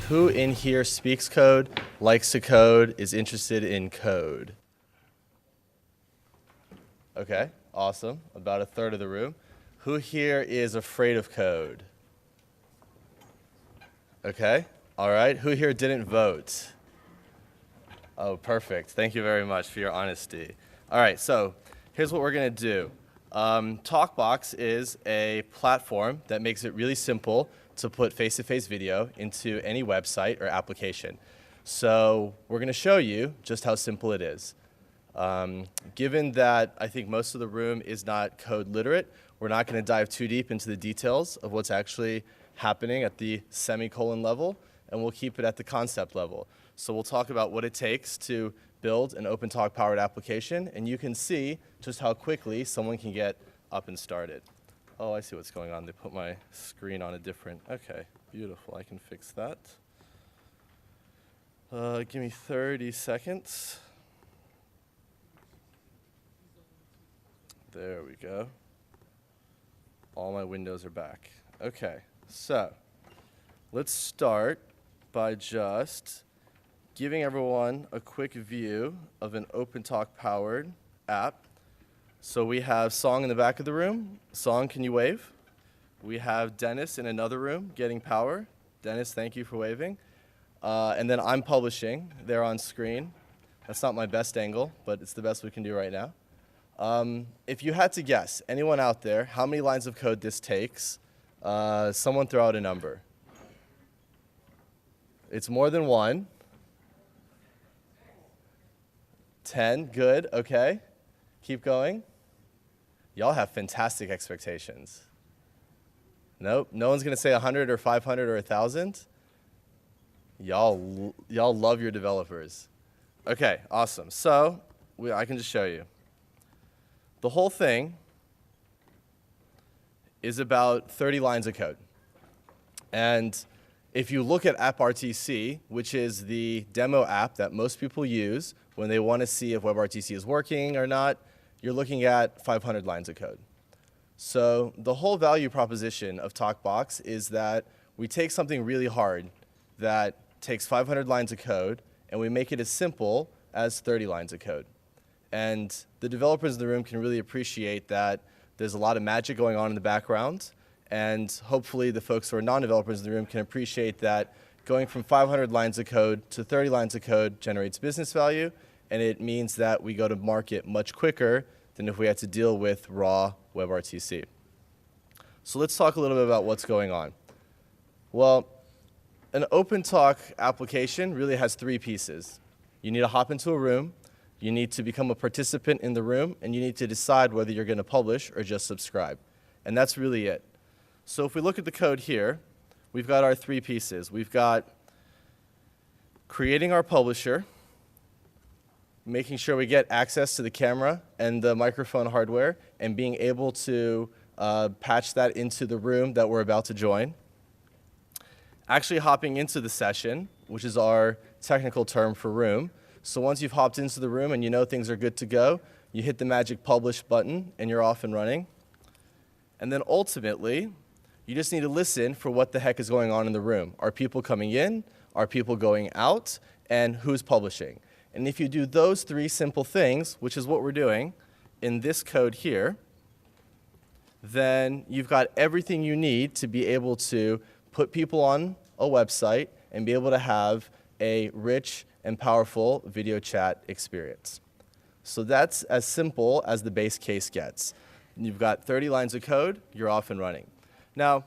Who in here speaks code, likes to code, is interested in code? Okay, awesome. About a third of the room. Who here is afraid of code? Okay, all right. Who here didn't vote? Oh, perfect. Thank you very much for your honesty. All right, so here's what we're going to do. TalkBox is a platform that makes it really simple to put face-to-face video into any website or application. So we're going to show you just how simple it is. Given that I think most of the room is not code literate, we're not going to dive too deep into the details of what's actually happening at the semicolon level, and we'll keep it at the concept level. So we'll talk about what it takes to build an OpenTalk powered application, and you can see just how quickly someone can get up and started. Oh, I see what's going on. They put my screen on a different, okay, beautiful. I can fix that. Give me 30 seconds. There we go. All my windows are back. Okay, so let's start by just giving everyone a quick view of an OpenTalk powered app. So we have Song in the back of the room. Song, can you wave? We have Dennis in another room getting power. Dennis, thank you for waving. And then I'm publishing there on screen. That's not my best angle, but it's the best we can do right now. If you had to guess, anyone out there, how many lines of code this takes, someone throw out a number. It's more than one. 10, good, okay. Keep going. Y'all have fantastic expectations. Nope, no one's gonna say 100 or 500 or 1,000. Y'all love your developers. Okay, awesome. So I can just show you. The whole thing is about 30 lines of code. And if you look at WebRTC, which is the demo app that most people use when they want to see if WebRTC is working or not, you're looking at 500 lines of code. So the whole value proposition of TalkBox is that we take something really hard that takes 500 lines of code, and we make it as simple as 30 lines of code. And the developers in the room can really appreciate that there's a lot of magic going on in the background, and hopefully the folks who are non-developers in the room can appreciate that going from 500 lines of code to 30 lines of code generates business value, and it means that we go to market much quicker than if we had to deal with raw WebRTC. So let's talk a little bit about what's going on. Well, an OpenTalk application really has three pieces. You need to hop into a room, you need to become a participant in the room, and you need to decide whether you're going to publish or just subscribe. And that's really it. So if we look at the code here, we've got our three pieces. We've got creating our publisher, making sure we get access to the camera and the microphone hardware, and being able to patch that into the room that we're about to join. Actually hopping into the session, which is our technical term for room. So once you've hopped into the room and you know things are good to go, you hit the magic publish button and you're off and running. And then ultimately, you just need to listen for what the heck is going on in the room. Are people coming in? Are people going out? And who's publishing? And if you do those three simple things, which is what we're doing in this code here, then you've got everything you need to be able to put people on a website and be able to have a rich and powerful video chat experience. So that's as simple as the base case gets. You've got 30 lines of code, you're off and running. Now,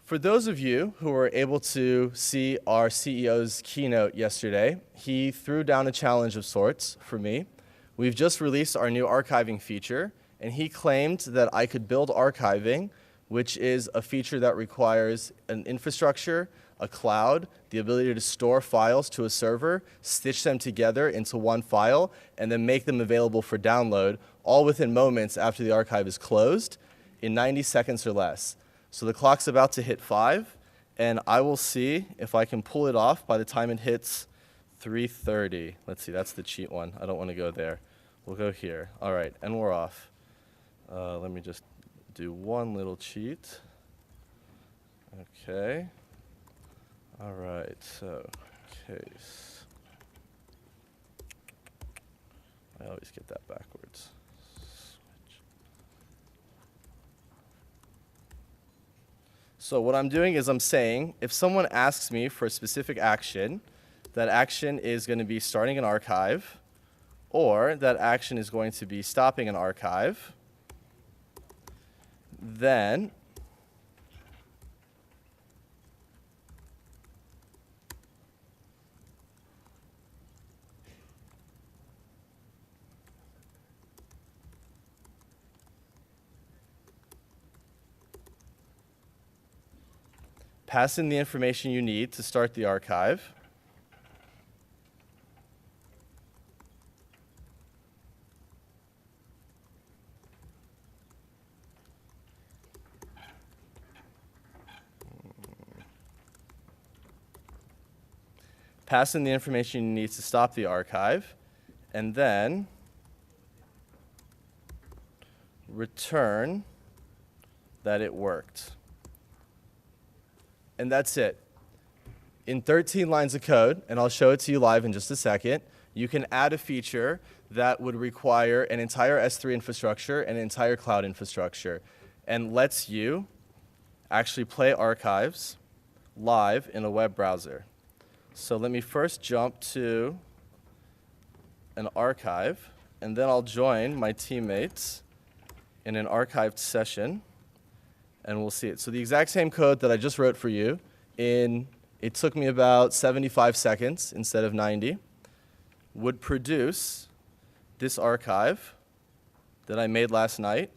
for those of you who were able to see our CEO's keynote yesterday, he threw down a challenge of sorts for me. We've just released our new archiving feature, and he claimed that I could build archiving, which is a feature that requires an infrastructure, a cloud, the ability to store files to a server, stitch them together into one file, and then make them available for download, all within moments after the archive is closed, in 90 seconds or less. So the clock's about to hit 5, and I will see if I can pull it off by the time it hits 3:30. Let's see, that's the cheat one. I don't want to go there. We'll go here. All right, and we're off. Let me just do one little cheat. Okay. All right, so case. I always get that backwards. Switch. So what I'm doing is I'm saying if someone asks me for a specific action, that action is going to be starting an archive, or that action is going to be stopping an archive, then pass in the information you need to start the archive. Pass in the information you need to stop the archive, and then return that it worked. And that's it. In 13 lines of code, and I'll show it to you live in just a second, you can add a feature that would require an entire S3 infrastructure and an entire cloud infrastructure, and lets you actually play archives live in a web browser. So let me first jump to an archive, and then I'll join my teammates in an archived session, and we'll see it. So the exact same code that I just wrote for you, it took me about 75 seconds instead of 90, would produce this archive that I made last night.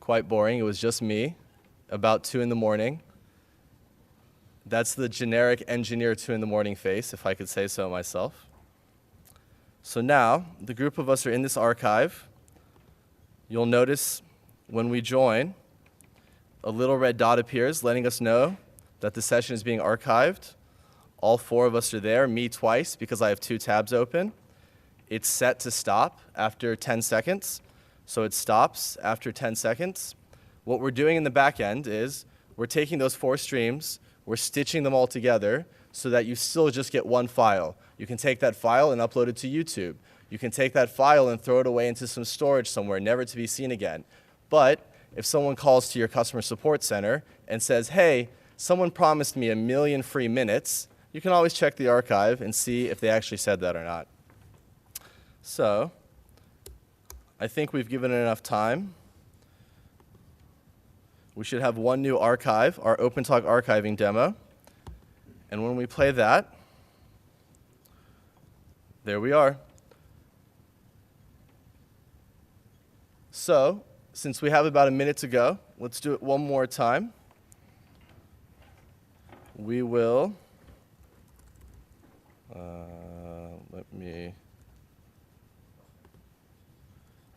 Quite boring. It was just me, about 2 in the morning. That's the generic engineer 2 in the morning face, if I could say so myself. So now, the group of us are in this archive. You'll notice when we join, a little red dot appears letting us know that the session is being archived. All 4 of us are there, me twice because I have 2 tabs open. It's set to stop after 10 seconds, so it stops after 10 seconds. What we're doing in the back end is we're taking those 4 streams, we're stitching them all together so that you still just get one file. You can take that file and upload it to YouTube. You can take that file and throw it away into some storage somewhere, never to be seen again. But if someone calls to your customer support center and says, hey, someone promised me 1 million free minutes, you can always check the archive and see if they actually said that or not. So I think we've given it enough time. We should have one new archive, our OpenTalk archiving demo. And when we play that, there we are. So, since we have about a minute to go, let's do it one more time. We will,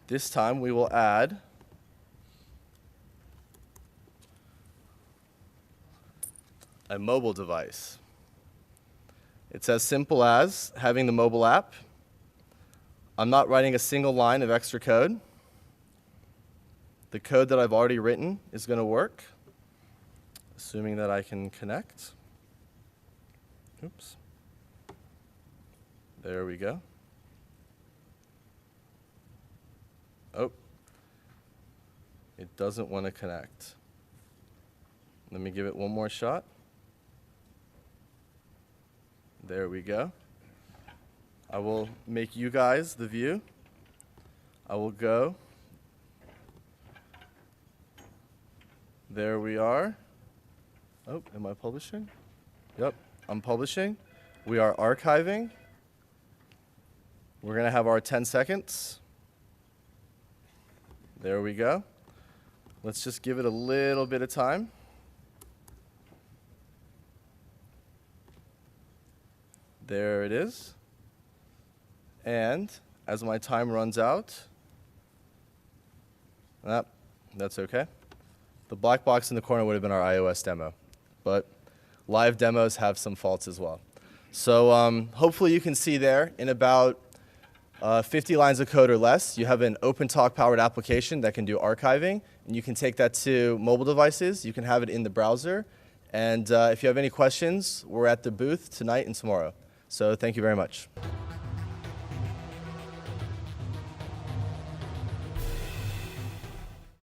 this time we will add a mobile device. It's as simple as having the mobile app. I'm not writing a single line of extra code. The code that I've already written is going to work, assuming that I can connect. Oops. There we go. Oh, it doesn't want to connect. Let me give it one more shot. There we go. I will make you guys the view. I will go. There we are. Oh, am I publishing? Yep, I'm publishing. We are archiving. We're going to have our 10 seconds. There we go. Let's just give it a little bit of time. There it is. And as my time runs out, that's okay. The black box in the corner would have been our iOS demo, but live demos have some faults as well. So hopefully you can see there in about 50 lines of code or less, you have an OpenTalk powered application that can do archiving, and you can take that to mobile devices. You can have it in the browser, And if you have any questions, we're at the booth tonight and tomorrow. So thank you very much.